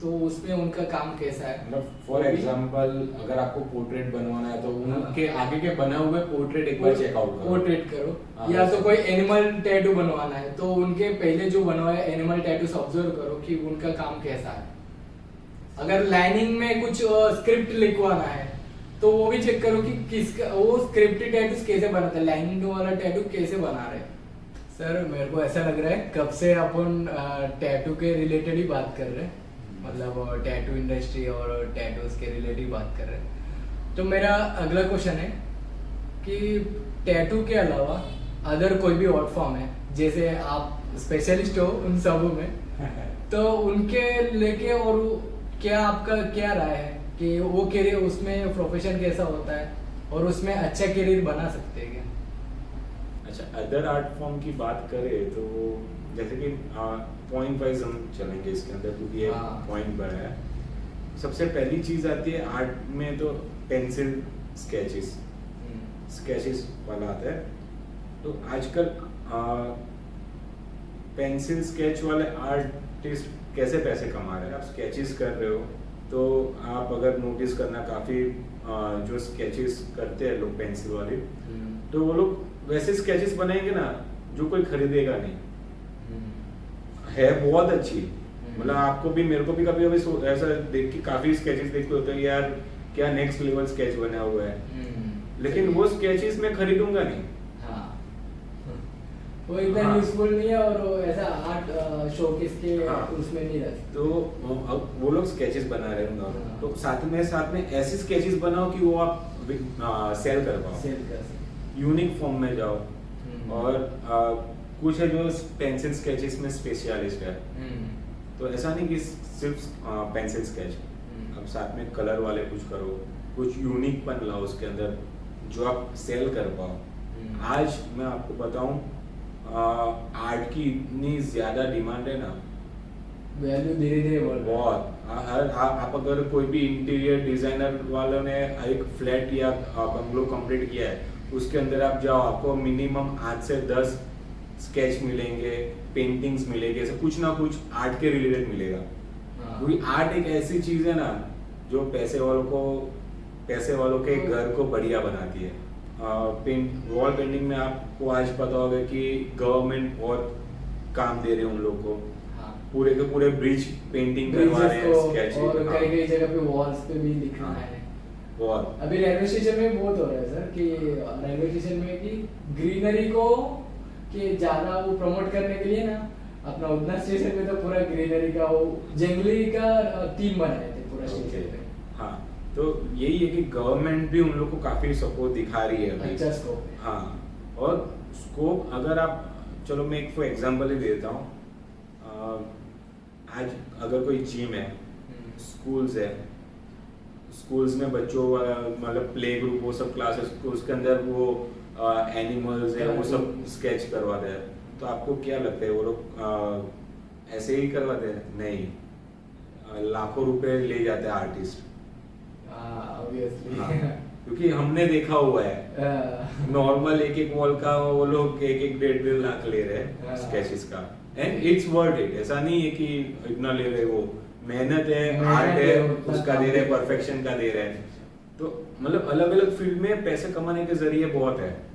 तो उसमें उनका काम कैसा है। मतलब फॉर एग्जांपल अगर आपको पोर्ट्रेट बनवाना है तो उनके आगे के बने हुए पोर्ट्रेट एक बार चेकआउट करो, पोर्ट्रेट करो। या तो कोई एनिमल टैटू बनवाना है तो उनके पहले जो बनवाए एनिमल टैटूस ऑब्जर्व करो कि उनका काम कैसा है। अगर लाइनिंग में कुछ स्क्रिप्ट लिखवाना है तो वो भी चेक करो कि किसका वो स्क्रिप्ट टैटूस कैसे बनाता है, लाइनिंग वाला टैटू कैसे बना रहे हैं। सर मेरे को ऐसा लग रहा है कब से अपन टैटू के रिलेटेड ही बात कर रहे हैं, मतलब टैटू इंडस्ट्री और टैटूज के रिलेटेड बात कर रहे हैं। तो मेरा अगला क्वेश्चन है कि टैटू के अलावा अदर कोई भी आर्ट फॉर्म है, जैसे आप स्पेशलिस्ट हो उन सब में, तो उनके लेके और क्या आपका क्या राय है कि वो करियर उसमें प्रोफेशन कैसा होता है और उसमें अच्छा करियर बना सकते हैं क्या? अच्छा, अदर आर्ट फॉर्म की बात करें तो जैसे कि पॉइंट वाइज हम चलेंगे इसके अंदर, क्योंकि ये पॉइंट बड़ा है। सबसे पहली चीज आती है आर्ट में तो पेंसिल स्केचेस वाला आता है। तो आजकल पेंसिल स्केच वाले आर्टिस्ट कैसे पैसे कमा रहे हैं। आप स्केचेस कर रहे हो तो आप अगर नोटिस करना काफी जो स्केचेस करते हैं लोग पेंसिल वाले, तो वो लोग वैसे स्केचेस बनाएंगे ना जो कोई खरीदेगा नहीं, है बहुत अच्छी। मतलब आपको भी मेरे को भी कभी कभी ऐसा देख के काफी स्केचेस देखते होते हैं यार क्या नेक्स्ट लेवल स्केच बना हुआ है, लेकिन वो स्केचेस मैं खरीदूंगा नहीं। वो इतना यूजफुल नहीं है और वो ऐसा आर्ट शोकेस के उसमें नहीं रहता। तो अब वो लोग स्केचेस बना रहे होंगे, तो साथ में ऐसे स्केचेस बनाओ कि वो आप सेल कर पाओ, यूनिक फॉर्म में जाओ। और कुछ है जो पेंसिल स्केचेस में स्पेशलिस्ट है, तो ऐसा नहीं कि सिर्फ पेंसिल स्केच, अब साथ में कलर वाले कुछ करो, कुछ यूनिक पन लाओ उसके अंदर जो आप सेल कर पाओ। आज मैं आपको बताऊं आर्ट की इतनी ज्यादा डिमांड है ना, वैल्यू धीरे धीरे बढ़ रहा है बहुत। आप अगर कोई भी इंटीरियर डिजाइनर वालों ने एक फ्लैट या बंगलो कंप्लीट किया है, उसके अंदर आप जाओ, आपको मिनिमम 8 से 10 स्केच मिलेंगे, पेंटिंग्स मिलेंगे, ऐसे कुछ ना कुछ आर्ट के रिलेटेड मिलेगा। क्योंकि आर्ट एक ऐसी चीज है ना जो पैसे वालों के घर को बढ़िया बनाती है। वॉल पेंटिंग में आपको आज पता होगा कि गवर्नमेंट बहुत काम दे रहे हैं उन लोग को, पूरे के पूरे ब्रिज पेंटिंग करवा रहे हैं, स्केच, और कई जगह पे वॉल्स पे भी लिखना है बहुत। अभी रेलवे स्टेशन में बहुत हो रहा है सर कि रेलवे स्टेशन में कि ग्रीनरी को कि ज्यादा वो प्रमोट करने के लिए ना अपना उधना स्टेशन में तो पूरा ग्रीनरी का वो जंगली का थीम बनाए थे पूरा स्टेशन पे। हाँ, तो यही है कि गवर्नमेंट भी उन लोग को काफी सपोर्ट दिखा रही है अभी। अच्छा स्कोप है। हाँ, और स्कोप अगर आप, चलो मैं एक एग्जांपल ही देता हूँ। आज अगर कोई जिम है, स्कूल्स में बच्चों मतलब प्ले ग्रुप वो सब क्लासेस, उसके अंदर वो एनिमल्स है वो सब स्केच करवाते हैं, तो आपको क्या लगता है वो लोग ऐसे ही करवाते हैं? नहीं, लाखों रुपए ले जाते हैं आर्टिस्ट। क्योंकि हमने देखा हुआ है नॉर्मल एक वॉल का वो लोग 1-1.5 लाख ले रहे हैं स्केचेस का, एंड इट्स वर्थ इट। ऐसा नहीं है कि इतना ले रहे, वो मेहनत है, आर्ट है, उसका दे रहे, परफेक्शन का दे रहे हैं। तो मतलब अलग अलग फील्ड में पैसे कमाने के जरिए बहुत है।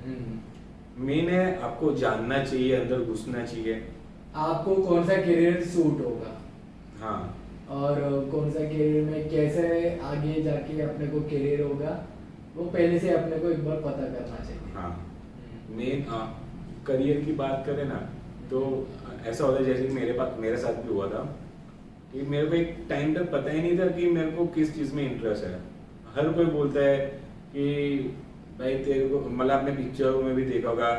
मेन है आपको जानना चाहिए, अंदर घुसना चाहिए, आपको कौन सा करियर सूट होगा। हाँ, और कौन सा करियर में कैसे आगे जाके अपने को करियर होगा, वो पहले से अपने को एक बार पता करना चाहिए। हाँ, मेन करियर की बात करें ना, तो ऐसा होता है जैसे कि मेरे साथ भी हुआ था कि मेरे को एक टाइम तक पता ही नहीं था कि मेरे को किस चीज़ में इंटरेस्ट है। हर कोई बोलता है कि भाई तेरे को, मतलब आपने पिक्चरों में भी देखा होगा,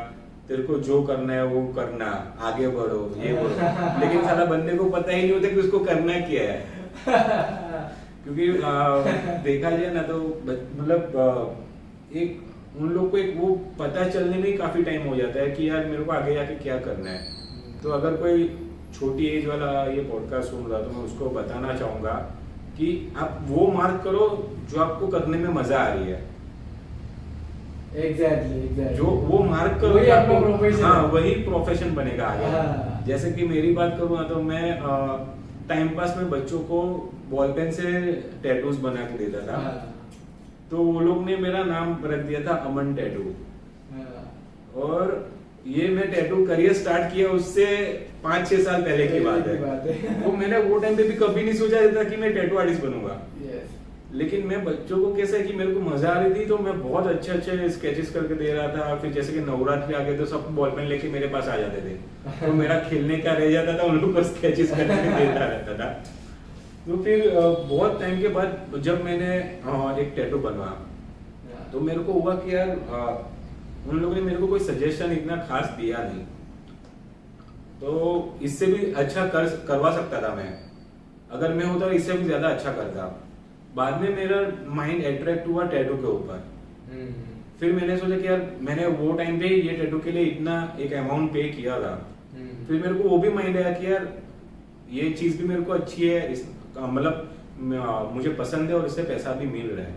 तेरे को जो करना है वो करना, आगे बढ़ो, ये बढ़ो। लेकिन साला बंदे को पता ही नहीं होता कि उसको करना क्या है। क्योंकि देखा जाए ना तो मतलब एक उन लोग को एक वो पता चलने में ही काफी टाइम हो जाता है कि यार मेरे को आगे जाके क्या करना है। तो अगर कोई छोटी एज वाला ये पॉडकास्ट सुन रहा तो मैं उसको बताना चाहूंगा कि आप वो मार्क करो जो आपको करने में मजा आ रही है। एग्जैक्टली जो वो मार्क करो, वही आपका प्रोफेशन, हाँ वही प्रोफेशन बनेगा आगे। हाँ। जैसे कि मेरी बात करूँ तो मैं टाइम पास में बच्चों को बॉल पेन से टैटूज बना के देता था। हाँ। तो वो लोग ने मेरा नाम रख दिया था अमन टैटू। हाँ। और ये मैं टैटू करियर स्टार्ट किया उससे 5-6 साल पहले की बात है। तो मैंने वो टाइम पे भी कभी नहीं सोचा था कि मैं टैटू आर्टिस्ट बनूंगा। लेकिन मैं बच्चों को कैसा है कि मेरे को मजा आ रही थी तो मैं बहुत अच्छे अच्छे स्केचेस करके दे रहा था। फिर जैसे कि नवरात्रि आ गए तो सब बॉल पेन लेके मेरे पास आ जाते थे, तो मेरा खेलने का रह जाता था, उन लोग को स्केचेस करके देता रहता था। तो फिर बहुत टाइम के बाद जब मैंने एक टैटू बनवाया तो मेरे को हुआ कि यार उन लोगों ने मेरे को कोई सजेशन इतना खास दिया नहीं, तो इससे भी अच्छा करवा सकता था मैं। अगर मैं होता इससे भी ज्यादा अच्छा करता। बाद में मेरा माइंड अट्रैक्ट हुआ टैटू के ऊपर। फिर मैंने सोचा कि यार मैंने वो टाइम पे ये टैटू के लिए इतना एक अमाउंट पे किया था। फिर मेरे को वो भी माइंड आया कि यार ये चीज भी मेरे को अच्छी है, मतलब मुझे पसंद है और इससे पैसा भी मिल रहा है।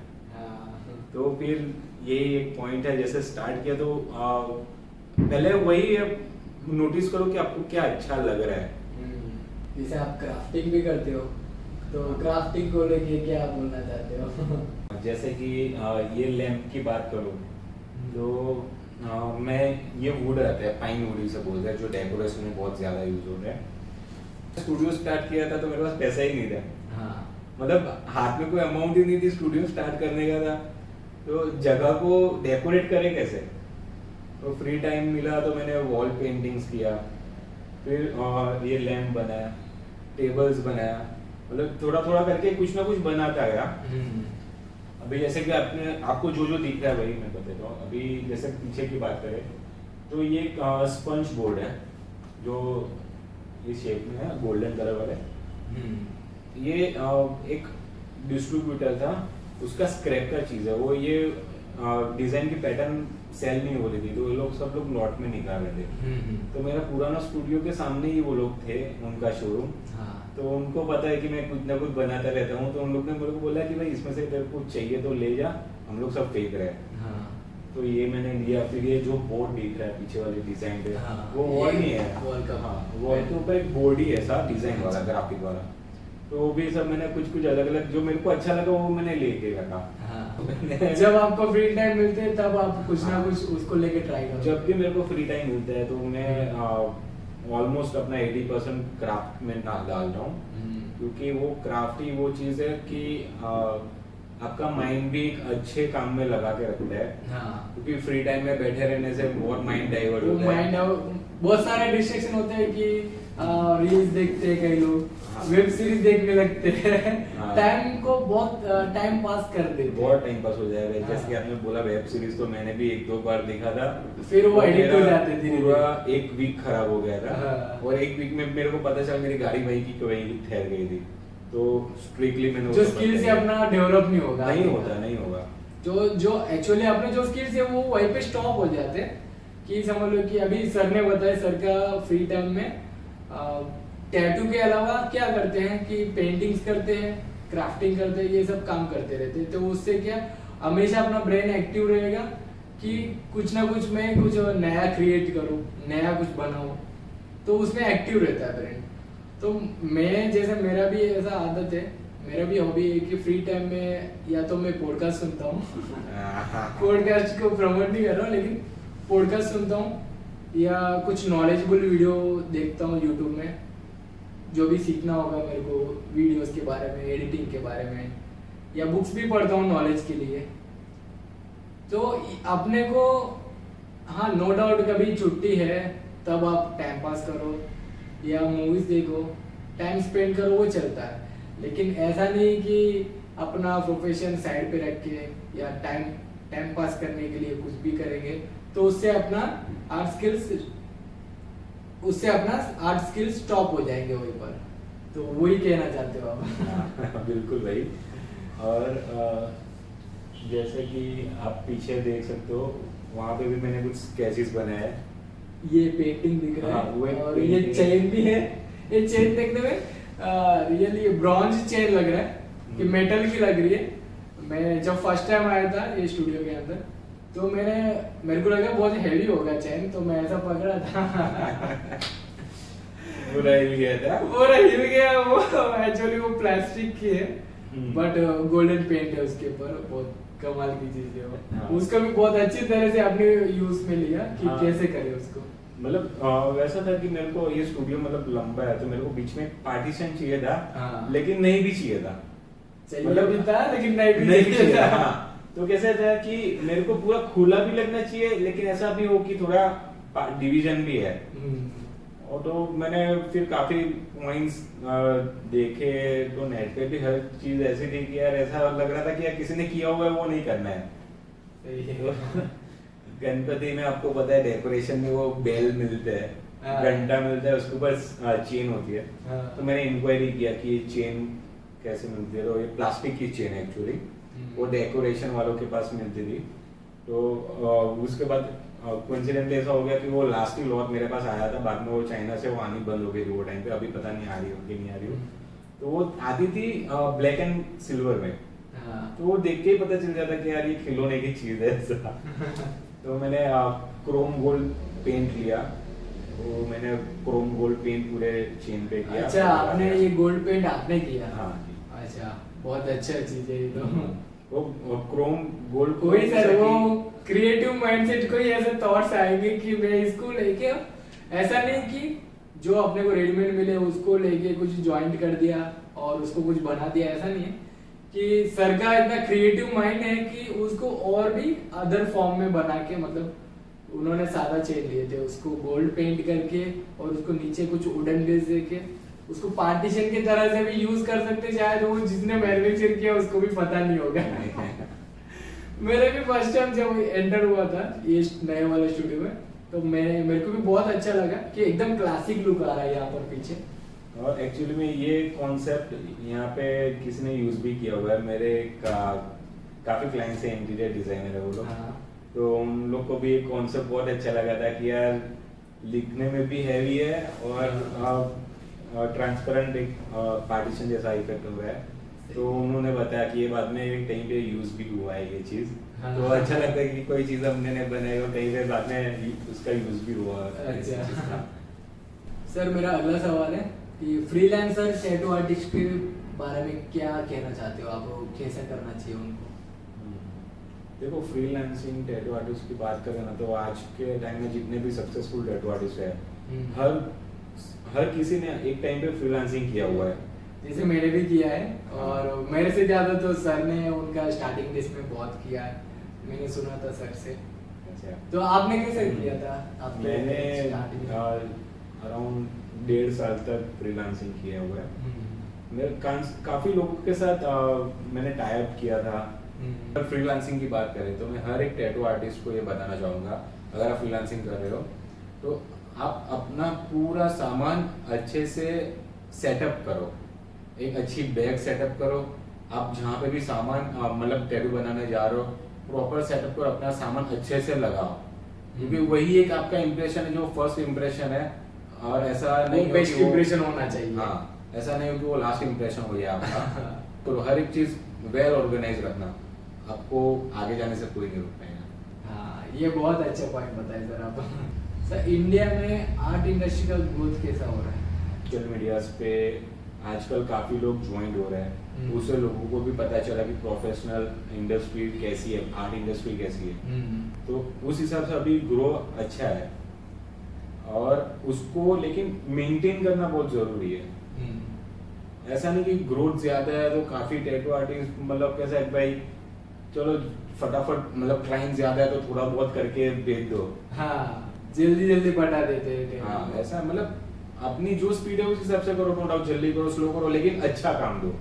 तो फिर यही एक पॉइंट है। जैसे स्टार्ट किया तो पहले वही नोटिस करो कि आपको क्या अच्छा लग रहा है। जैसे आप क्राफ्टिंग भी करते हो, तो क्राफ्टिंग को लेके क्या बोलना चाहते हो? जैसे कि ये लैंप की बात करूं तो मैं ये वुड रहता है, पाइन वुड इसे बोलते हैं, जो डेकोरेशन में बहुत ज्यादा यूज हो रहा है। स्टूडियो स्टार्ट किया था तो मेरे पास पैसा ही नहीं था। हाँ। मतलब हाथ में कोई अमाउंट ही नहीं थी, स्टूडियो स्टार्ट करने का था, तो जगह को डेकोरेट करे कैसे। तो फ्री टाइम मिला तो मैंने वॉल पेंटिंग्स किया, फिर ये लैंप बनाया, टेबल्स बनाया, मतलब थोड़ा थोड़ा करके कुछ ना कुछ बनाता गया। अभी जैसे कि आपको जो जो दिख रहा है वही मैं बताता हूँ। अभी जैसे पीछे की बात करें तो ये एक स्पंज बोर्ड है जो इस शेप में है, गोल्डन कलर वाले। ये एक डिस्ट्रीब्यूटर था, उसका स्क्रैप का चीज है वो। ये डिजाइन की पैटर्न सेल नहीं हो रही थी तो लोग सब लोग लॉट में निकाल रहे थे। तो मेरा पुराना स्टूडियो के सामने ही वो लोग थे, उनका शोरूम। हाँ। तो उनको पता है कि मैं कुछ ना कुछ बनाता रहता हूँ, तो उन लोग ने मेरे को बोला कि भाई इसमें से तेरे को चाहिए तो ले जा, हम लोग सब फेंक रहे हैं। हाँ। तो ये मैंने लिया। फिर ये जो बोर्ड दिख रहा है पीछे वाले डिजाइन पे, हाँ, वो वॉल नहीं है, वॉल का। हाँ वॉल के ऊपर एक बोर्ड ही है ऐसा डिजाइन वाला, ग्राफिक वाला। तो वो भी सब मैंने कुछ कुछ अलग अलग जो मेरे को अच्छा लगा वो मैंने लेके रखा। हाँ। जब आपको फ्री टाइम मिलते है तब आप कुछ ना कुछ उसको लेके ट्राई करो। जब भी मेरे को फ्री टाइम मिलता है तो मैं ऑलमोस्ट अपना 80% क्राफ्ट में डालता हूँ। क्योंकि वो क्राफ्ट ही वो चीज है कि आपका माइंड भी एक अच्छे काम में लगा के रखता है। हाँ। क्योंकि फ्री टाइम में बैठे रहने से बहुत माइंड डाइवर्ट होता है। बहुत सारे डिस्ट्रैक्शन होते हैं कि रील्स देखते हैं कई लोग, हाँ। वेब सीरीज देखने लगते हैं, हाँ। टाइम को बहुत टाइम पास कर देते हैं। बहुत टाइम पास हो जाएगा। हाँ। जैसे कि आपने बोला वेब सीरीज, तो मैंने भी 1-2 बार देखा था, फिर वो एडिट हो मेरा जाते धीरे पूरा एक वीक खराब हो गया था। हाँ। और एक वीक में मेरे को पता चला मेरी गाड़ी वहीं की वहीं ठहर गई थी। तो स्ट्रिक्टली मैंने जो स्किल से अपना डेवलप नहीं होगा, नहीं होगा। जो एक्चुअली अपने जो स्किल्स है वो वहीं पे स्टॉप हो जाते हैं। कि समझ लो कि अभी सर ने बताया, सर का फ्री टाइम में टैटू के अलावा क्या करते हैं कि पेंटिंग्स करते हैं, क्राफ्टिंग करते हैं, ये सब काम करते रहते हैं। तो उससे क्या हमेशा अपना ब्रेन एक्टिव रहेगा कि कुछ ना कुछ मैं कुछ नया क्रिएट करूं, नया कुछ बनाऊं, तो उसमें एक्टिव रहता है ब्रेन। तो मैं जैसे मेरा भी ऐसा आदत है, मेरा भी हॉबी है कि फ्री टाइम में या तो मैं पॉडकास्ट सुनता हूँ पॉडकास्ट को प्रमोट नहीं कर रहा हूँ, लेकिन पॉडकास्ट सुनता हूँ या कुछ नॉलेजेबल वीडियो देखता हूँ यूट्यूब में, जो भी सीखना होगा मेरे को वीडियोस के बारे में, एडिटिंग के बारे में, या बुक्स भी पढ़ता हूँ नॉलेज के लिए। तो अपने को हाँ नो डाउट, कभी छुट्टी है तब आप टाइम पास करो या मूवीज देखो, टाइम स्पेंड करो, वो चलता है। लेकिन ऐसा नहीं कि अपना प्रोफेशन साइड पे रख के या टाइम पास करने के लिए कुछ भी करेंगे तो उससे अपना आर्ट स्किल्स स्टॉप हो जाएंगे वहीं पर। तो वही कहना चाहते हो आप? हाँ, बिल्कुल भाई। और जैसे कि आप पीछे देख सकते हो, वहाँ पे भी मैंने कुछ स्केचेस बनाए हैं। ये पेंटिंग दिख रहा हाँ, वो है एक और ये painting चेन भी है। ये चेन देखने में रियली ये ब्रॉन्ज चेन लग रहा है कि मेटल की लग रही है। मैं जब फर्स्ट टाइम आया था ये स्टूडियो के अंदर तो मेरे को लगा बहुत हैवी होगा चेन, तो मैं ऐसा पकड़ा था पूरा हिल गया था। पूरा हिल गया। वो एक्चुअली वो प्लास्टिक की है बट गोल्डन पेंट है उसके ऊपर, बहुत कमाल की चीज है वो। हाँ। उसका भी बहुत अच्छी तरह से आपने यूज में लिया कि हाँ। कैसे करे उसको। मतलब वैसा था कि मेरे को ये स्टूडियो मतलब लंबा है तो मेरे को बीच में पार्टीशन चाहिए था, हाँ। लेकिन नहीं भी चाहिए था। चाहिए भी था लेकिन नहीं भी चाहिए था। हाँ। तो कैसे था कि मेरे को पूरा खुला भी लगना चाहिए लेकिन ऐसा भी हो कि थोड़ा डिवीजन भी है। और तो मैंने फिर काफी पॉइंट्स देखे तो नेट पे भी हर चीज ऐसी थी कि यार ऐसा लग रहा था कि यार किसी ने किया हुआ है वो नहीं करना है। गणपति में आपको पता है डेकोरेशन में वो बेल मिलते हैं, हाँ। घंटा मिलता है, उसके ऊपर चेन होती है। हाँ। तो मैंने इंक्वायरी किया कि ये चेन कैसे मिलती है, तो ये प्लास्टिक की चेन है एक्चुअली, वो डेकोरेशन वालों के पास मिलती थी। तो उसके बाद कोइंसिडेंटली ऐसा हो गया कि वो लास्ट ही लॉट मेरे पास आया था, बाद में वो चाइना से वो आनी बंद हो गई थी वो टाइम पे, अभी पता नहीं आ रही हो कि नहीं आ रही हो। तो वो आती थी ब्लैक एंड सिल्वर में। हाँ। तो वो देख के ही पता चल जाता कि यार ये खिलौने की चीज है ऐसा। तो मैंने क्रोम गोल्ड पेंट लिया, तो मैंने क्रोम गोल्ड पेंट पूरे चेन पे किया। अच्छा, आपने ये गोल्ड पेंट आपने किया? हाँ। अच्छा, बहुत अच्छा चीज है ये तो। वो क्रोम गोल्ड कोई सर वो क्रिएटिव माइंडसेट कोई ऐसे थॉट्स आएंगे कि मैं इसको लेके, ऐसा नहीं कि जो अपने को रेडीमेड मिले उसको लेके कुछ ज्वाइंट कर दिया और उसको कुछ बना दिया, ऐसा नहीं है कि सर का इतना क्रिएटिव माइंड है कि उसको और भी अदर फॉर्म में बना के, मतलब उन्होंने सादा चेन लिए थे उसको गोल्ड पेंट करके और उसको नीचे कुछ वुडन बेस देके उसको पार्टीशन की तरह से भी यूज कर सकते, शायद वो जिसने मैन्युफैक्चर किया उसको भी पता नहीं होगा। मेरे भी फर्स्ट टाइम जब एंटर हुआ था ये नए वाले स्टूडियो में तो मेरे को भी बहुत अच्छा लगा कि एकदम क्लासिक लुक आ रहा है यहाँ पर पीछे। और एक्चुअली में ये कॉन्सेप्ट यहाँ पे किसी ने यूज भी किया हुआ है, मेरे काफी क्लाइंट्स हैं, इंटीरियर डिजाइनर है वो लोग। हाँ। तो उन लोग को भी ये कॉन्सेप्ट बहुत अच्छा लगा था कि यार लिखने में भी हैवी है और ट्रांसपेरेंट एक पार्टीशन जैसा इफेक्ट हो रहा है। तो उन्होंने बताया कि ये बाद में कहीं पे यूज भी हुआ है ये चीज। हाँ। तो अच्छा लगता है कि कोई चीज हमने नहीं बनाई और कहीं पे बाद में उसका यूज भी हुआ। अच्छा। सर मेरा अगला सवाल है कि फ्रीलांसर टैटू आर्टिस्ट के बारे में क्या कहना चाहते हो आप, कैसे करना चाहिए उनको? देखो फ्रीलांसिंग टैटू आर्टिस्ट की बात करें ना तो आज के टाइम में जितने भी सक्सेसफुल टैटू आर्टिस्ट है हर किसी ने एक टाइम पे फ्रीलांसिंग किया हुआ है। जैसे मैंने भी किया है और मेरे से ज्यादा तो सर ने उनका स्टार्टिंग डेज में बहुत किया है, मैंने सुना था सर से। अच्छा। तो आपने कैसे किया था? मैंने अराउंड 1.5 साल तक फ्रीलांसिंग किया हुआ है। मेरे काफी लोगों के साथ मैंने टाई अप किया था। अगर फ्रीलांसिंग की बात करें तो मैं हर एक टैटू आर्टिस्ट को ये बताना चाहूंगा, अगर आप फ्रीलांसिंग कर रहे हो तो आप अपना पूरा सामान अच्छे से सेटअप करो, एक अच्छी बैग सेटअप करो। आप जहाँ पे भी सामान मतलब टैटू बनाने जा रहे हो प्रॉपर सेटअप करो, अपना सामान अच्छे से लगाओ, क्योंकि वही एक आपका इम्प्रेशन है जो फर्स्ट इम्प्रेशन है। और ऐसा नहीं बेस्ट इम्प्रेशन होना चाहिए। हाँ, ऐसा नहीं हो कि वो लास्ट इम्प्रेशन हो गया आपका। तो हर एक चीज वेल ऑर्गेनाइज रखना, आपको आगे जाने से कोई नहीं रोक पाएगा। हाँ, ये बहुत अच्छा पॉइंट बताया सर आप। सर इंडिया में आर्ट इंडस्ट्री का ग्रोथ कैसा हो रहा है? सोशल मीडिया पे आजकल काफी लोग ज्वाइन हो रहे हैं, उससे लोगों को भी पता चला कि प्रोफेशनल इंडस्ट्री कैसी है, आर्ट इंडस्ट्री कैसी है। तो उस हिसाब से अभी ग्रो अच्छा है और उसको लेकिन मेंटेन करना बहुत जरूरी है। ऐसा नहीं कि ग्रोथ ज्यादा है तो काफी टैटू आर्टिस्ट मतलब कैसा है भाई चलो फटाफट मतलब क्लाइंट ज्यादा है तो थोड़ा बहुत करके भेज दो। हाँ, जल्दी जल्दी पटा देते हैं। हाँ ऐसा मतलब अपनी जो स्पीड है उस हिसाब से करो, नो डाउट जल्दी करो स्लो करो, लेकिन अच्छा काम दो।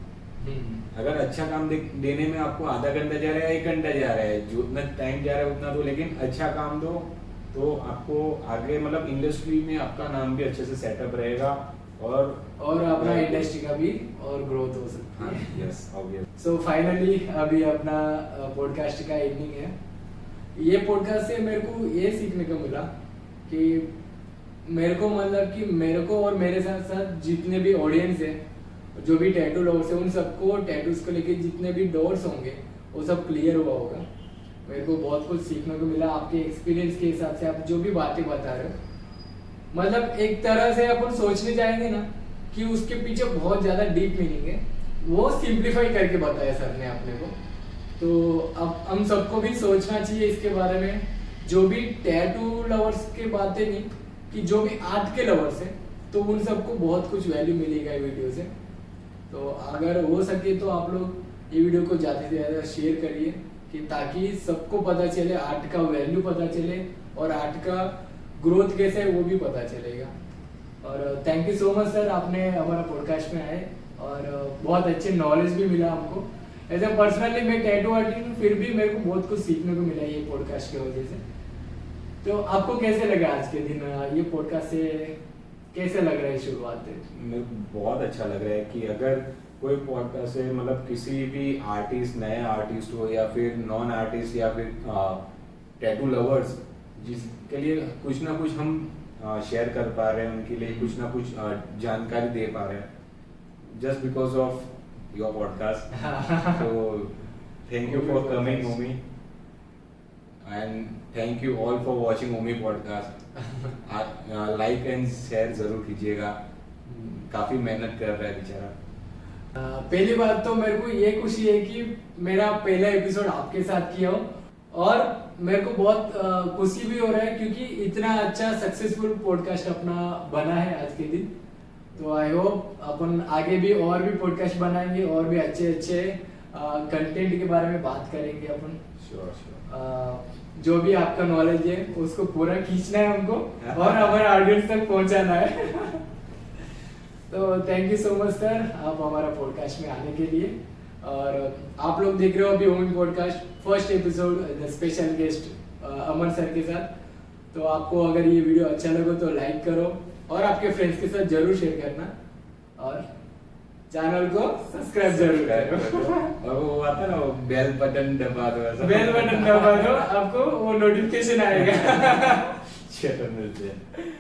अगर अच्छा काम देने में आपको आधा घंटा जा रहा है 1 घंटा जा रहा है, जो उतना टाइम जा रहा है उतना दो, लेकिन अच्छा काम दो तो आपको आगे मतलब इंडस्ट्री में आपका नाम भी अच्छे से सेटअप रहेगा और अपना इंडस्ट्री का भी और ग्रोथ हो सकती है। Yes obvious. सो फाइनली अभी अपना पॉडकास्ट का एंडिंग है। ये पॉडकास्ट से मेरे को ये सीखने को मिला कि मेरे को मतलब कि मेरे को और मेरे साथ साथ जितने भी ऑडियंस है, जो भी टैटू लवर्स है, उन सबको टैटूज को लेके जितने भी डाउट्स होंगे वो सब क्लियर हुआ होगा। मेरे को बहुत कुछ सीखने को मिला आपके एक्सपीरियंस के हिसाब से। आप जो भी बातें बता रहे हो मतलब एक तरह से अपन सोचने जाएंगे ना कि उसके पीछे बहुत ज्यादा डीप मीनिंग है, वो सिंप्लीफाई करके बताया सर ने अपने को। तो अब हम सबको भी सोचना चाहिए इसके बारे में, जो भी टैटू लवर्स के बातें नहीं कि जो भी आर्ट के लवर्स हैं, तो उन सबको बहुत कुछ वैल्यू मिलेगा ये वीडियो से। तो अगर हो सके तो आप लोग ये वीडियो को ज़्यादा से ज़्यादा शेयर करिए कि ताकि सबको पता चले, आर्ट का वैल्यू पता चले और आर्ट का ग्रोथ कैसे है वो भी पता चलेगा। और thank you so much sir, आपने हमारा पॉडकास्ट में आए और बहुत अच्छे नॉलेज भी मिला हमको। एज ए पर्सनली मैं टैटू आर्टिस्ट हूँ, फिर भी मेरे को बहुत कुछ सीखने को मिला ये पॉडकास्ट की वजह से। तो आपको कैसे लगा आज के दिन ये पॉडकास्ट से, कैसे लग रहा है शुरुआत? मेरे को बहुत अच्छा लग रहा है कि अगर कोई पॉडकास्ट से मतलब किसी भी आर्टिस्ट, नए आर्टिस्ट हो या फिर नॉन आर्टिस्ट या फिर टैटू लवर्स, जिसके लिए कुछ ना कुछ हम शेयर कर पा रहे हैं, उनके लिए कुछ ना कुछ जानकारी दे पा रहे हैं just because of your podcast. तो thank you for coming Omi and thank you all for watching Omi podcast. Like and share जरूर कीजिएगा, काफी मेहनत कर रहा है बेचारा। पहली बात तो मेरे को ये खुशी है कि मेरा पहला एपिसोड आपके साथ किया हो, और मेरे को बहुत खुशी भी हो रहा है क्योंकि इतना अच्छा सक्सेसफुल पॉडकास्ट अपना बना है आज के दिन। तो आई होप अपन आगे भी और भी पॉडकास्ट बनाएंगे और भी अच्छे अच्छे कंटेंट के बारे में बात करेंगे अपन। श्योर जो भी आपका नॉलेज है उसको पूरा खींचना है हमको और हमारे ऑडियंस तक पहुंचाना है। तो thank you so much sir, आप हमारा पॉडकास्ट में आने के लिए। और आप लोग देख रहे हो अभी Omi podcast first episode the special guest Amar sir के साथ। तो आपको अगर ये वीडियो अच्छा लगे तो लाइक करो और आपके फ्रेंड्स के साथ जरूर शेयर करना और चैनल को सब्सक्राइब जरूर करो। और वो आता है ना, वो बेल बटन दबा दो, ऐसा बेल बटन दबा दो, आपको वो नोटिफिकेशन आएगा। चलो मिलते हैं।